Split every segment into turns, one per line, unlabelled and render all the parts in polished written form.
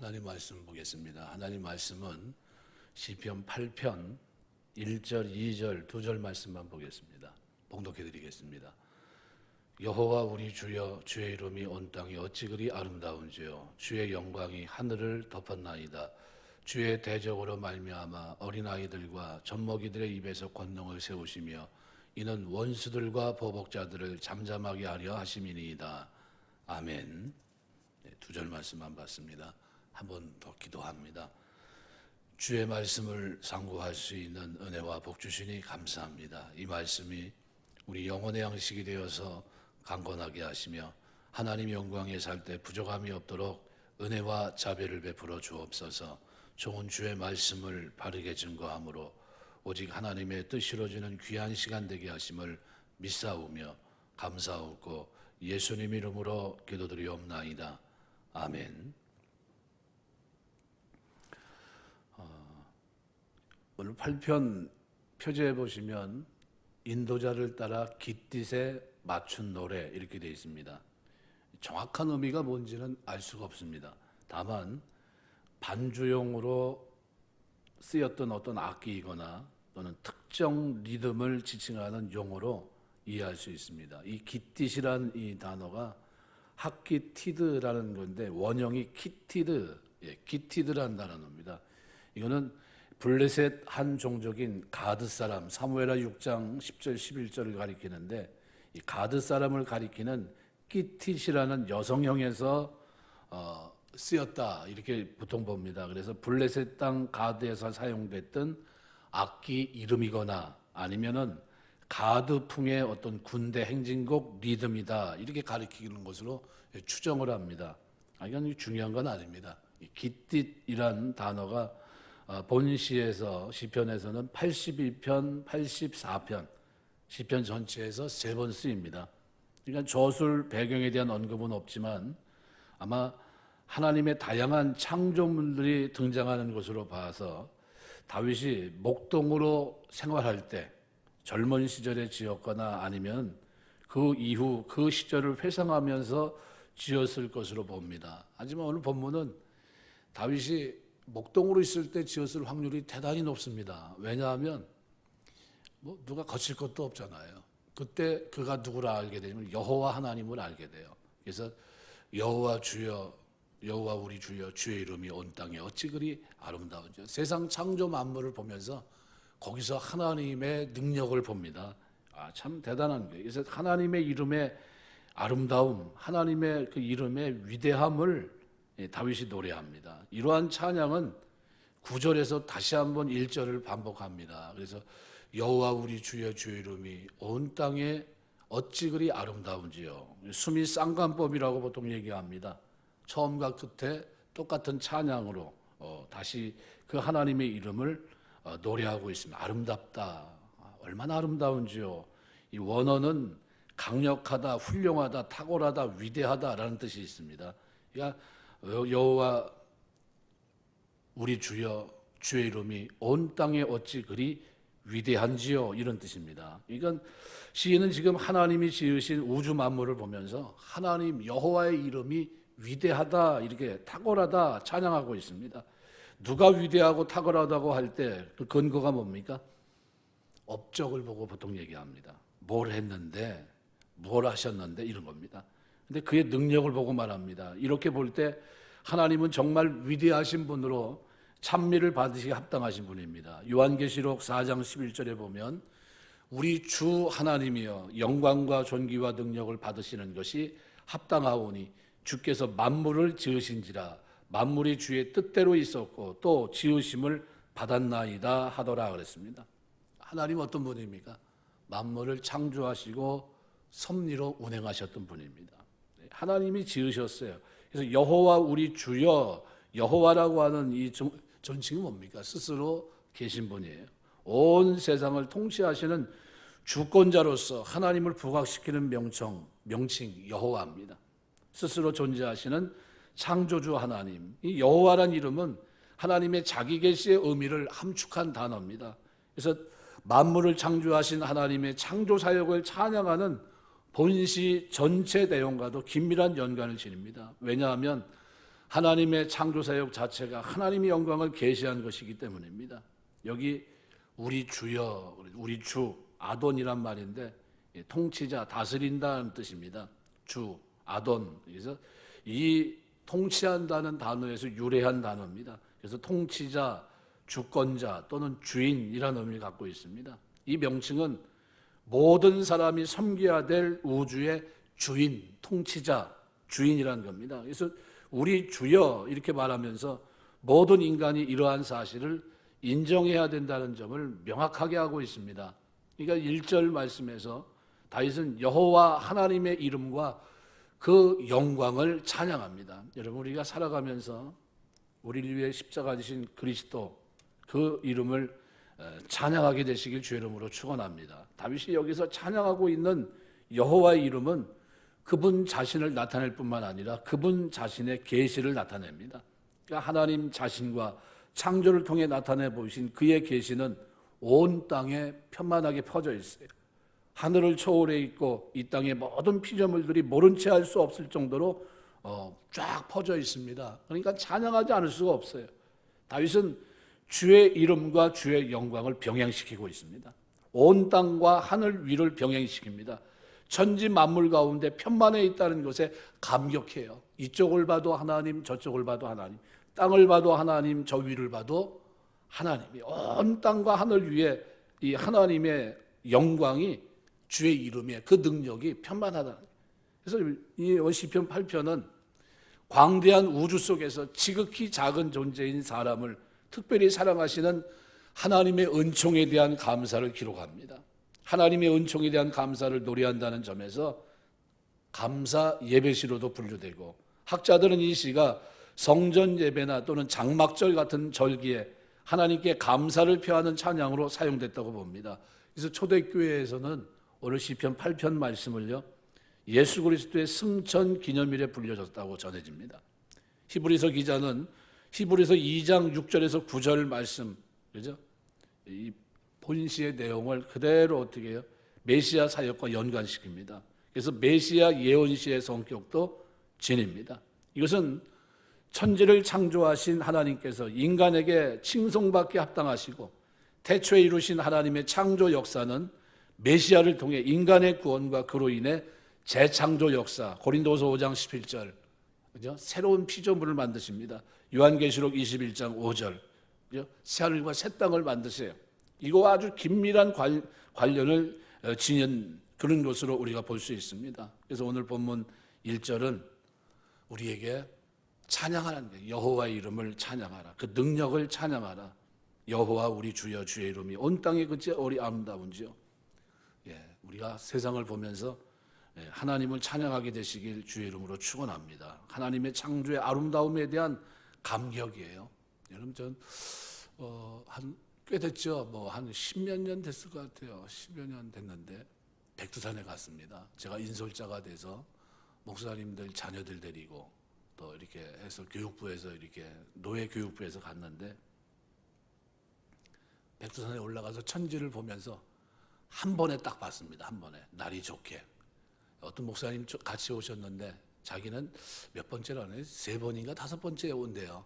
하나님 말씀 보겠습니다. 하나님 말씀은 시편 8편 1절, 2절, 2절 말씀만 보겠습니다. 봉독해 드리겠습니다. 여호와 우리 주여, 주의 이름이 온 땅에 어찌 그리 아름다운지요. 주의 영광이 하늘을 덮었나이다. 주의 대적으로 말미암아 어린아이들과 젖먹이들의 입에서 권능을 세우시며 이는 원수들과 보복자들을 잠잠하게 하려 하심이니이다. 아멘. 두 절 말씀만 봤습니다. 한 번 더 기도합니다. 주의 말씀을 상고할 수 있는 은혜와 복 주시니 감사합니다. 이 말씀이 우리 영혼의 양식이 되어서 강건하게 하시며 하나님 영광에 살 때 부족함이 없도록 은혜와 자비를 베풀어 주옵소서. 좋은 주의 말씀을 바르게 증거함으로 오직 하나님의 뜻이 이루어지는 귀한 시간 되게 하심을 믿사오며 감사하고 예수님 이름으로 기도드리옵나이다. 아멘. 오늘 8편 표제에 보시면 인도자를 따라 깃딧에 맞춘 노래 이렇게 되어 있습니다. 정확한 의미가 뭔지는 알 수가 없습니다. 다만 반주용으로 쓰였던 어떤 악기이거나 또는 특정 리듬을 지칭하는 용어로 이해할 수 있습니다. 이 깃딧이란 이 단어가 학기티드라는 건데 원형이 키티드, 기티드라는 단어입니다. 이거는 블레셋 한 종족인 가드 사람, 사무엘하 6장 10절 11절을 가리키는데 이 가드 사람을 가리키는 기티시라는 여성형에서 쓰였다 이렇게 보통 봅니다. 그래서 블레셋 땅 가드에서 사용됐던 악기 이름이거나 아니면은 가드풍의 어떤 군대 행진곡 리듬이다 이렇게 가리키는 것으로 추정을 합니다. 이건 중요한 건 아닙니다. 깃딧이란 단어가 본시에서 시편에서는 81편, 84편 시편 전체에서 3번 쓰입니다. 그러니까 저술 배경에 대한 언급은 없지만 아마 하나님의 다양한 창조물들이 등장하는 것으로 봐서 다윗이 목동으로 생활할 때 젊은 시절에 지었거나 아니면 그 이후 그 시절을 회상하면서 지었을 것으로 봅니다. 하지만 오늘 본문은 다윗이 목동으로 있을 때 지었을 확률이 대단히 높습니다. 왜냐하면 누가 거칠 것도 없잖아요. 그때 그가 누구라 알게 되면 여호와 하나님을 알게 돼요. 그래서 여호와 주여, 여호와 우리 주여, 주의 이름이 온 땅에 어찌 그리 아름다운지. 세상 창조 만물을 보면서 거기서 하나님의 능력을 봅니다. 참 대단한 거예요. 그래서 하나님의 이름의 아름다움, 하나님의 그 이름의 위대함을 다윗이 노래합니다. 이러한 찬양은 9절에서 다시 한번 1절을 반복합니다. 그래서 여호와 우리 주여, 주의 이름이 온 땅에 어찌 그리 아름다운지요. 수미 쌍관법이라고 보통 얘기합니다. 처음과 끝에 똑같은 찬양으로 다시 그 하나님의 이름을 노래하고 있습니다. 아름답다. 얼마나 아름다운지요. 이 원어는 강력하다, 훌륭하다, 탁월하다, 위대하다라는 뜻이 있습니다. 그러니까 여호와 우리 주여, 주의 이름이 온 땅에 어찌 그리 위대한지요, 이런 뜻입니다. 이건 시인은 지금 하나님이 지으신 우주 만물을 보면서 하나님 여호와의 이름이 위대하다, 이렇게 탁월하다 찬양하고 있습니다. 누가 위대하고 탁월하다고 할 때 그 근거가 뭡니까? 업적을 보고 보통 얘기합니다. 뭘 했는데, 뭘 하셨는데 이런 겁니다. 근데 그의 능력을 보고 말합니다. 이렇게 볼 때 하나님은 정말 위대하신 분으로 찬미를 받으시기 합당하신 분입니다. 요한계시록 4장 11절에 보면 우리 주 하나님이여 영광과 존귀와 능력을 받으시는 것이 합당하오니 주께서 만물을 지으신지라 만물이 주의 뜻대로 있었고 또 지으심을 받았나이다 하더라 그랬습니다. 하나님 어떤 분입니까? 만물을 창조하시고 섭리로 운행하셨던 분입니다. 하나님이 지으셨어요. 그래서 여호와 우리 주여, 여호와라고 하는 이 존칭이 뭡니까? 스스로 계신 분이에요. 온 세상을 통치하시는 주권자로서 하나님을 부각시키는 명칭 여호와입니다. 스스로 존재하시는 창조주 하나님. 이 여호와란 이름은 하나님의 자기 계시의 의미를 함축한 단어입니다. 그래서 만물을 창조하신 하나님의 창조 사역을 찬양하는 본시 전체 내용과도 긴밀한 연관을 지닙니다. 왜냐하면 하나님의 창조사역 자체가 하나님의 영광을 계시한 것이기 때문입니다. 여기 우리 주여, 우리 주, 아돈이란 말인데 통치자, 다스린다는 뜻입니다. 주, 아돈. 그래서 이 통치한다는 단어에서 유래한 단어입니다. 그래서 통치자, 주권자 또는 주인이라는 의미를 갖고 있습니다. 이 명칭은 모든 사람이 섬겨야 될 우주의 주인, 통치자, 주인이라는 겁니다. 그래서 우리 주여 이렇게 말하면서 모든 인간이 이러한 사실을 인정해야 된다는 점을 명확하게 하고 있습니다. 그러니까 1절 말씀에서 다윗은 여호와 하나님의 이름과 그 영광을 찬양합니다. 여러분, 우리가 살아가면서 우리를 위해 십자가 지신 그리스도 그 이름을 찬양하게 되시길 주의 이름으로 축원합니다. 다윗이 여기서 찬양하고 있는 여호와의 이름은 그분 자신을 나타낼 뿐만 아니라 그분 자신의 계시를 나타냅니다. 그러니까 하나님 자신과 창조를 통해 나타내 보이신 그의 계시는 온 땅에 편만하게 퍼져 있어요. 하늘을 초월해 있고 이 땅의 모든 피조물들이 모른 채 할 수 없을 정도로 쫙 퍼져 있습니다. 그러니까 찬양하지 않을 수가 없어요. 다윗은 주의 이름과 주의 영광을 병행시키고 있습니다. 온 땅과 하늘 위를 병행시킵니다. 천지 만물 가운데 편만해 있다는 것에 감격해요. 이쪽을 봐도 하나님, 저쪽을 봐도 하나님, 땅을 봐도 하나님, 저 위를 봐도 하나님이 온 땅과 하늘 위에 이 하나님의 영광이 주의 이름에 그 능력이 편만하다. 그래서 이 시편 8편은 광대한 우주 속에서 지극히 작은 존재인 사람을 특별히 사랑하시는 하나님의 은총에 대한 감사를 기록합니다. 하나님의 은총에 대한 감사를 노래한다는 점에서 감사 예배시로도 분류되고, 학자들은 이 시가 성전 예배나 또는 장막절 같은 절기에 하나님께 감사를 표하는 찬양으로 사용됐다고 봅니다. 그래서 초대교회에서는 오늘 시편 8편 말씀을요, 예수 그리스도의 승천 기념일에 불려졌다고 전해집니다. 히브리서 기자는 히브리서 2장 6절에서 9절 말씀, 그죠? 이 본시의 내용을 그대로 어떻게 해요? 메시아 사역과 연관시킵니다. 그래서 메시아 예언시의 성격도 지닙니다. 이것은 천지를 창조하신 하나님께서 인간에게 칭송받게 합당하시고 태초에 이루신 하나님의 창조 역사는 메시아를 통해 인간의 구원과 그로 인해 재창조 역사, 고린도서 5장 11절, 그죠? 새로운 피조물을 만드십니다. 요한계시록 21장 5절, 그죠? 새하늘과 새 땅을 만드세요. 이거와 아주 긴밀한 관련을 지닌 그런 것으로 우리가 볼 수 있습니다. 그래서 오늘 본문 1절은 우리에게 찬양하는 거예요. 여호와의 이름을 찬양하라. 그 능력을 찬양하라. 여호와 우리 주여, 주의 이름이 온 땅에 그치 어리 아름다운지요. 우리가 세상을 보면서 하나님을 찬양하게 되시길 주의 이름으로 축원합니다. 하나님의 창조의 아름다움에 대한 감격이에요. 여러분, 전 꽤 됐죠. 한 10몇 년 됐을 것 같아요. 10여 년 됐는데 백두산에 갔습니다. 제가 인솔자가 돼서 목사님들 자녀들 데리고 또 이렇게 해서 교육부에서 이렇게 노예 교육부에서 갔는데, 백두산에 올라가서 천지를 보면서 한 번에 딱 봤습니다. 한 번에 날이 좋게. 어떤 목사님 같이 오셨는데 자기는 몇 번째라네? 3번인가 5번째에 온대요.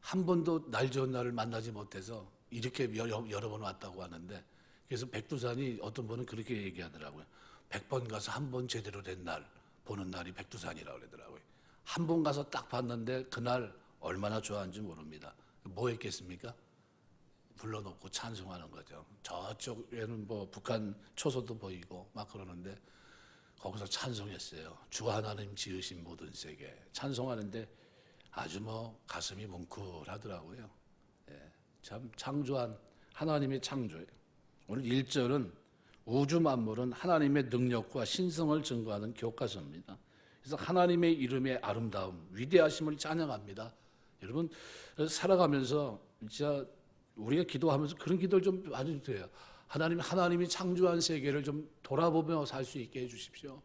한 번도 날 좋은 날을 만나지 못해서 이렇게 여러 번 왔다고 하는데, 그래서 백두산이 어떤 분은 그렇게 얘기하더라고요. 100번 가서 한 번 제대로 된 날 보는 날이 백두산이라고 그러더라고요. 한 번 가서 딱 봤는데 그날 얼마나 좋아하는지 모릅니다. 뭐 했겠습니까? 불러놓고 찬송하는 거죠. 저쪽에는 북한 초소도 보이고 막 그러는데 거기서 찬송했어요. 주 하나님 지으신 모든 세계 찬송하는데 아주 가슴이 뭉클하더라고요. 참 창조한 하나님의 창조예요. 오늘 1절은 우주 만물은 하나님의 능력과 신성을 증거하는 교과서입니다. 그래서 하나님의 이름의 아름다움, 위대하심을 찬양합니다. 여러분, 살아가면서 진짜 우리가 기도하면서 그런 기도를 좀 많이 돼요. 하나님이 창조한 세계를 좀 돌아보며 살 수 있게 해주십시오.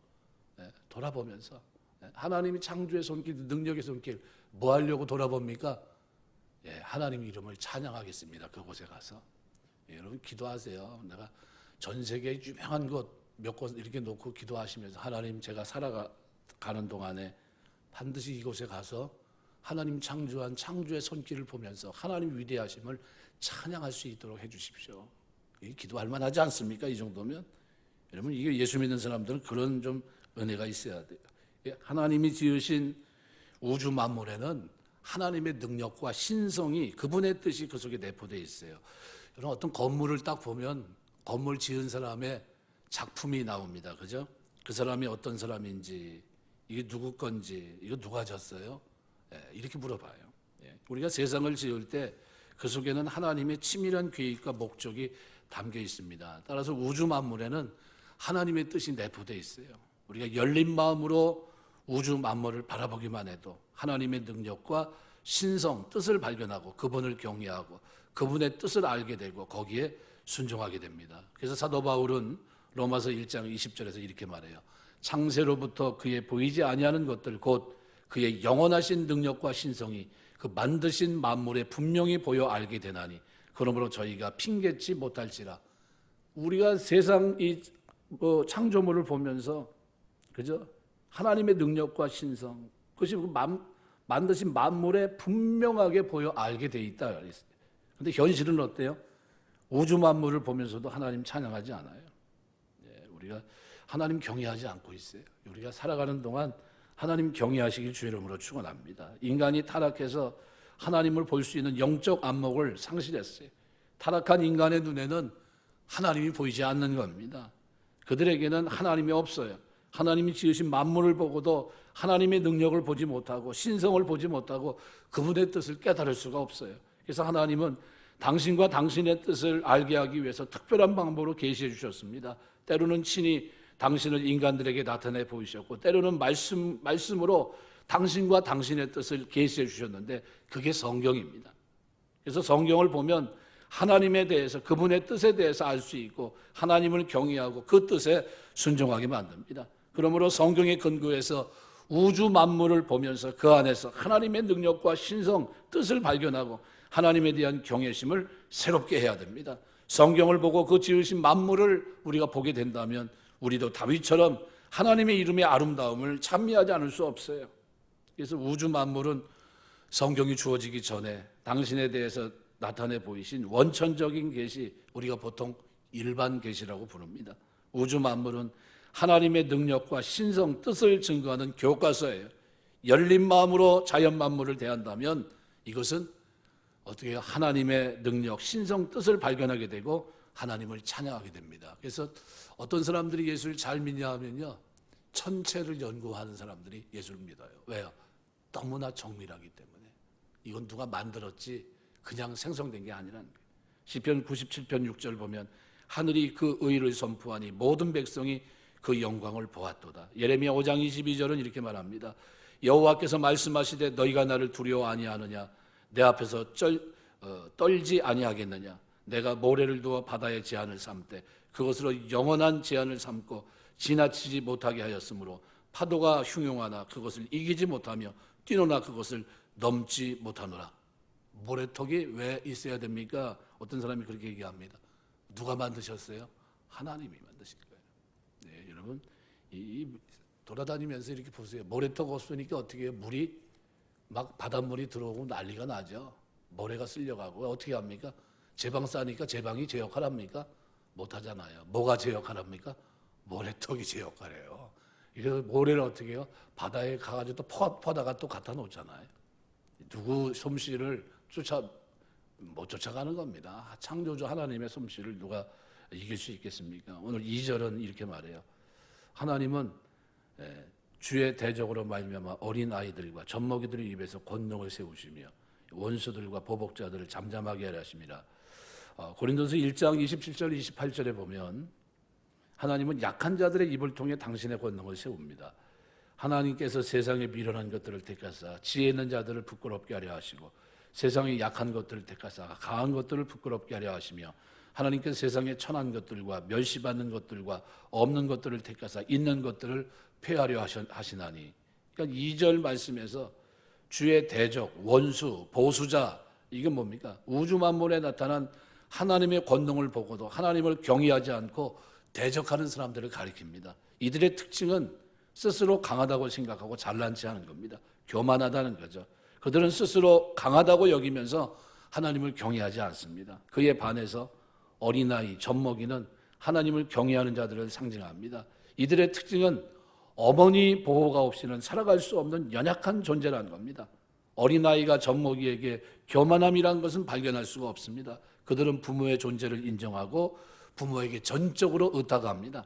돌아보면서 하나님이 창조의 손길, 능력의 손길 뭐 하려고 돌아봅니까? 하나님 이름을 찬양하겠습니다. 그곳에 가서 여러분 기도하세요. 내가 전 세계 유명한 곳 몇 곳 이렇게 놓고 기도하시면서 하나님 제가 살아가는 동안에 반드시 이곳에 가서 하나님 창조한 창조의 손길을 보면서 하나님 위대하심을 찬양할 수 있도록 해주십시오. 기도할 만하지 않습니까? 이 정도면 여러분, 이게 예수 믿는 사람들은 그런 좀 은혜가 있어야 돼요. 하나님이 지으신 우주 만물에는 하나님의 능력과 신성이, 그분의 뜻이 그 속에 내포되어 있어요. 여러분, 어떤 건물을 딱 보면 건물 지은 사람의 작품이 나옵니다. 그죠? 그 사람이 어떤 사람인지, 이게 누구 건지, 이거 누가 졌어요? 이렇게 물어봐요. 우리가 세상을 지을 때 그 속에는 하나님의 치밀한 계획과 목적이 담겨 있습니다. 따라서 우주 만물에는 하나님의 뜻이 내포되어 있어요. 우리가 열린 마음으로 우주 만물을 바라보기만 해도 하나님의 능력과 신성, 뜻을 발견하고 그분을 경외하고 그분의 뜻을 알게 되고 거기에 순종하게 됩니다. 그래서 사도 바울은 로마서 1장 20절에서 이렇게 말해요. 창세로부터 그의 보이지 아니하는 것들 곧 그의 영원하신 능력과 신성이 그 만드신 만물에 분명히 보여 알게 되나니 그러므로 저희가 핑계치 못할지라. 우리가 세상 이 창조물을 보면서 그죠? 하나님의 능력과 신성, 그것이 만드신 만물에 분명하게 보여 알게 돼 있다. 그런데 현실은 어때요? 우주 만물을 보면서도 하나님 찬양하지 않아요. 우리가 하나님 경외하지 않고 있어요. 우리가 살아가는 동안 하나님 경외하시길 주의 이름으로 축원합니다. 인간이 타락해서 하나님을 볼 수 있는 영적 안목을 상실했어요. 타락한 인간의 눈에는 하나님이 보이지 않는 겁니다. 그들에게는 하나님이 없어요. 하나님이 지으신 만물을 보고도 하나님의 능력을 보지 못하고 신성을 보지 못하고 그분의 뜻을 깨달을 수가 없어요. 그래서 하나님은 당신과 당신의 뜻을 알게 하기 위해서 특별한 방법으로 계시해 주셨습니다. 때로는 친히 당신을 인간들에게 나타내 보이셨고 때로는 말씀으로 당신과 당신의 뜻을 계시해 주셨는데 그게 성경입니다. 그래서 성경을 보면 하나님에 대해서 그분의 뜻에 대해서 알 수 있고 하나님을 경외하고 그 뜻에 순종하게 만듭니다. 그러므로 성경에 근거해서 우주 만물을 보면서 그 안에서 하나님의 능력과 신성, 뜻을 발견하고 하나님에 대한 경외심을 새롭게 해야 됩니다. 성경을 보고 그 지으신 만물을 우리가 보게 된다면 우리도 다윗처럼 하나님의 이름의 아름다움을 찬미하지 않을 수 없어요. 그래서 우주 만물은 성경이 주어지기 전에 당신에 대해서 나타내 보이신 원천적인 계시, 우리가 보통 일반 계시라고 부릅니다. 우주 만물은 하나님의 능력과 신성, 뜻을 증거하는 교과서예요. 열린 마음으로 자연 만물을 대한다면 이것은 어떻게 해요? 하나님의 능력, 신성, 뜻을 발견하게 되고 하나님을 찬양하게 됩니다. 그래서 어떤 사람들이 예수를 잘 믿냐 하면요, 천체를 연구하는 사람들이 예수를 믿어요. 왜요? 너무나 정밀하기 때문에. 이건 누가 만들었지 그냥 생성된 게 아니라는 거예요. 시편 97편 6절 보면 하늘이 그 의를 선포하니 모든 백성이 그 영광을 보았도다. 예레미야 5장 22절은 이렇게 말합니다. 여호와께서 말씀하시되 너희가 나를 두려워 아니하느냐, 내 앞에서 떨지 아니하겠느냐. 내가 모래를 두어 바다의 제한을 삼되 그것으로 영원한 제한을 삼고 지나치지 못하게 하였으므로 파도가 흉용하나 그것을 이기지 못하며 뛰노나 그것을 넘지 못하노라. 모래턱이 왜 있어야 됩니까? 어떤 사람이 그렇게 얘기합니다. 누가 만드셨어요? 하나님이 만드신 거예요. 네, 여러분, 돌아다니면서 이렇게 보세요. 모래턱 없으니까 어떻게 해요? 물이 막 바닷물이 들어오고 난리가 나죠. 모래가 쓸려가고 어떻게 합니까? 제방 싸니까 제방이 제 역할 합니까? 못하잖아요. 뭐가 제 역할 합니까? 모래턱이 제 역할이에요. 그래서 모래를 어떻게 해요? 바다에 가가지고 또 퍼다가 또 갖다 놓잖아요. 누구 솜씨를 못 쫓아가는 겁니다. 창조주 하나님의 솜씨를 누가 이길 수 있겠습니까? 오늘 2절은 이렇게 말해요. 하나님은 주의 대적으로 말미암아 어린 아이들과 젖먹이들의 입에서 권능을 세우시며 원수들과 보복자들을 잠잠하게 하려 하심이라. 고린도서 1장 27절 28절에 보면 하나님은 약한 자들의 입을 통해 당신의 권능을 세웁니다. 하나님께서 세상에 미련한 것들을 택하사 지혜 있는 자들을 부끄럽게 하려 하시고 세상에 약한 것들을 택하사 강한 것들을 부끄럽게 하려 하시며 하나님께서 세상에 천한 것들과 멸시받는 것들과 없는 것들을 택하사 있는 것들을 폐하려 하시나니. 그러니까 2절 말씀에서 주의 대적, 원수, 보수자, 이게 뭡니까? 우주 만물에 나타난 하나님의 권능을 보고도 하나님을 경외하지 않고 대적하는 사람들을 가리킵니다. 이들의 특징은 스스로 강하다고 생각하고 잘난 체하는 겁니다. 교만하다는 거죠. 그들은 스스로 강하다고 여기면서 하나님을 경외하지 않습니다. 그에 반해서 어린아이, 젖먹이는 하나님을 경외하는 자들을 상징합니다. 이들의 특징은 어머니 보호가 없이는 살아갈 수 없는 연약한 존재라는 겁니다. 어린아이가 젖먹이에게 교만함이라는 것은 발견할 수가 없습니다. 그들은 부모의 존재를 인정하고 부모에게 전적으로 의탁합니다.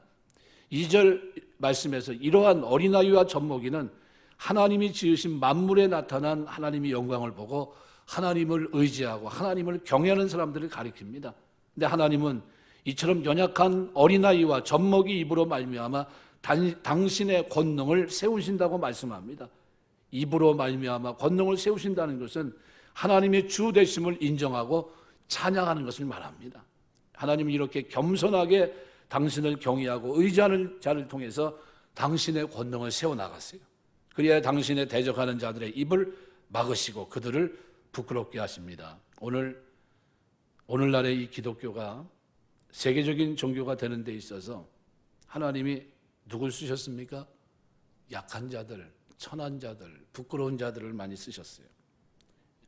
2절 말씀에서 이러한 어린아이와 젖먹이는 하나님이 지으신 만물에 나타난 하나님의 영광을 보고 하나님을 의지하고 하나님을 경외하는 사람들을 가리킵니다. 근데 하나님은 이처럼 연약한 어린아이와 젖먹이 입으로 말미암아 당신의 권능을 세우신다고 말씀합니다. 입으로 말미암아 권능을 세우신다는 것은 하나님의 주 되심을 인정하고 찬양하는 것을 말합니다. 하나님이 이렇게 겸손하게 당신을 경외하고 의지하는 자를 통해서 당신의 권능을 세워나갔어요. 그래야 당신의 대적하는 자들의 입을 막으시고 그들을 부끄럽게 하십니다. 오늘날의 이 기독교가 세계적인 종교가 되는 데 있어서 하나님이 누굴 쓰셨습니까? 약한 자들, 천한 자들, 부끄러운 자들을 많이 쓰셨어요.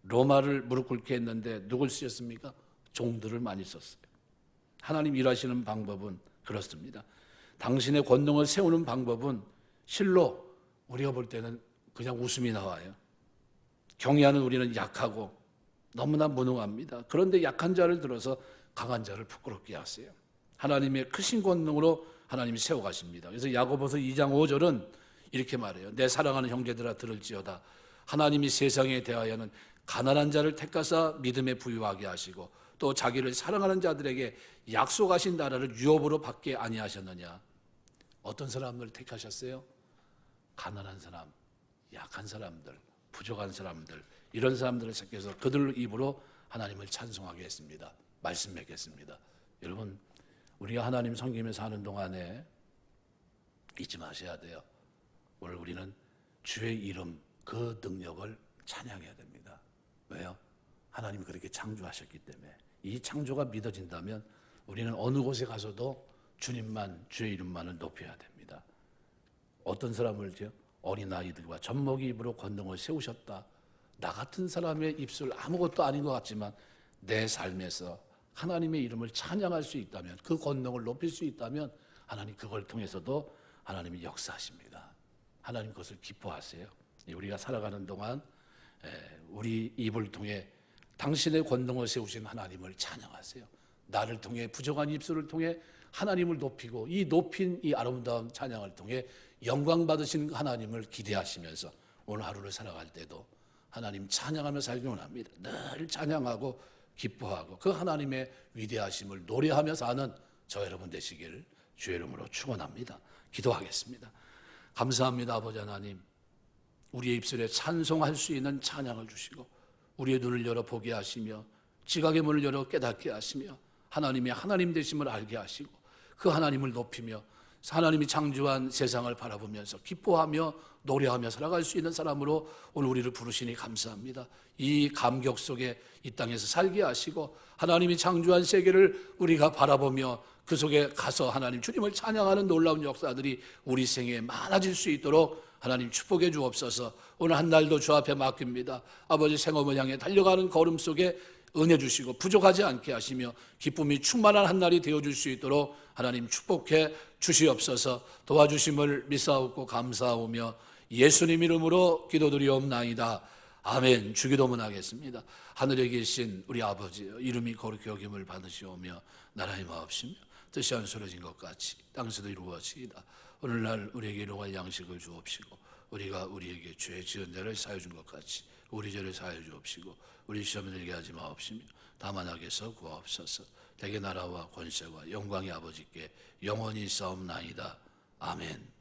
로마를 무릎 꿇게 했는데 누굴 쓰셨습니까? 종들을 많이 썼어요. 하나님 일하시는 방법은 그렇습니다. 당신의 권능을 세우는 방법은 실로 우리가 볼 때는 그냥 웃음이 나와요. 경외하는 우리는 약하고 너무나 무능합니다. 그런데 약한 자를 들어서 강한 자를 부끄럽게 하세요. 하나님의 크신 권능으로 하나님이 세워가십니다. 그래서 야고보서 2장 5절은 이렇게 말해요. 내 사랑하는 형제들아 들을지어다. 하나님이 세상에 대하여는 가난한 자를 택하사 믿음에 부유하게 하시고 또 자기를 사랑하는 자들에게 약속하신 나라를 유업으로 받게 아니하셨느냐. 어떤 사람을 택하셨어요? 가난한 사람, 약한 사람들, 부족한 사람들, 이런 사람들을 택해서 그들 입으로 하나님을 찬송하게 했습니다. 말씀 맺겠습니다. 여러분, 우리가 하나님 섬기면서 하는 동안에 잊지 마셔야 돼요. 오늘 우리는 주의 이름, 그 능력을 찬양해야 됩니다. 왜요? 하나님이 그렇게 창조하셨기 때문에. 이 창조가 믿어진다면 우리는 어느 곳에 가서도 주님만, 주의 이름만을 높여야 됩니다. 어떤 사람을요? 어린아이들과 젖먹이 입으로 권능을 세우셨다. 나 같은 사람의 입술 아무것도 아닌 것 같지만 내 삶에서 하나님의 이름을 찬양할 수 있다면, 그 권능을 높일 수 있다면 하나님 그걸 통해서도 하나님이 역사하십니다. 하나님 그것을 기뻐하세요. 우리가 살아가는 동안 우리 입을 통해 당신의 권능을 세우신 하나님을 찬양하세요. 나를 통해, 부족한 입술을 통해 하나님을 높이고 이 높인 이 아름다운 찬양을 통해 영광 받으신 하나님을 기대하시면서 오늘 하루를 살아갈 때도 하나님 찬양하며 살기 원합니다. 늘 찬양하고 기뻐하고 그 하나님의 위대하심을 노래하며 사는 저 여러분 되시기를 주의 이름으로 축원합니다. 기도하겠습니다. 감사합니다. 아버지 하나님, 우리의 입술에 찬송할 수 있는 찬양을 주시고 우리의 눈을 열어 보게 하시며 지각의 문을 열어 깨닫게 하시며 하나님의 하나님 되심을 알게 하시고 그 하나님을 높이며 하나님이 창조한 세상을 바라보면서 기뻐하며 노래하며 살아갈 수 있는 사람으로 오늘 우리를 부르시니 감사합니다. 이 감격 속에 이 땅에서 살게 하시고 하나님이 창조한 세계를 우리가 바라보며 그 속에 가서 하나님 주님을 찬양하는 놀라운 역사들이 우리 생에 많아질 수 있도록 하나님 축복해 주옵소서. 오늘 한 날도 주 앞에 맡깁니다. 아버지 생업을 향해 달려가는 걸음 속에 은혜 주시고 부족하지 않게 하시며 기쁨이 충만한 한 날이 되어줄 수 있도록 하나님 축복해 주시옵소서. 도와주심을 믿사옵고 감사하오며 예수님 이름으로 기도드리옵나이다. 아멘. 주기도문 하겠습니다. 하늘에 계신 우리 아버지, 이름이 거룩히 여김을 받으시오며 나라의 마옵시며 뜻이 안수러진 것 같이 땅에서도 이루어지이다. 오늘날 우리에게 일용할 양식을 주옵시고 우리가 우리에게 죄 지은 죄를 사하여 준 것 같이 우리 죄를 사하여 주옵시고 우리 시험에 들게 하지 마옵시며 다만 악에서 구하옵소서. 대개 나라와 권세와 영광의 아버지께 영원히 싸움나이다. 아멘.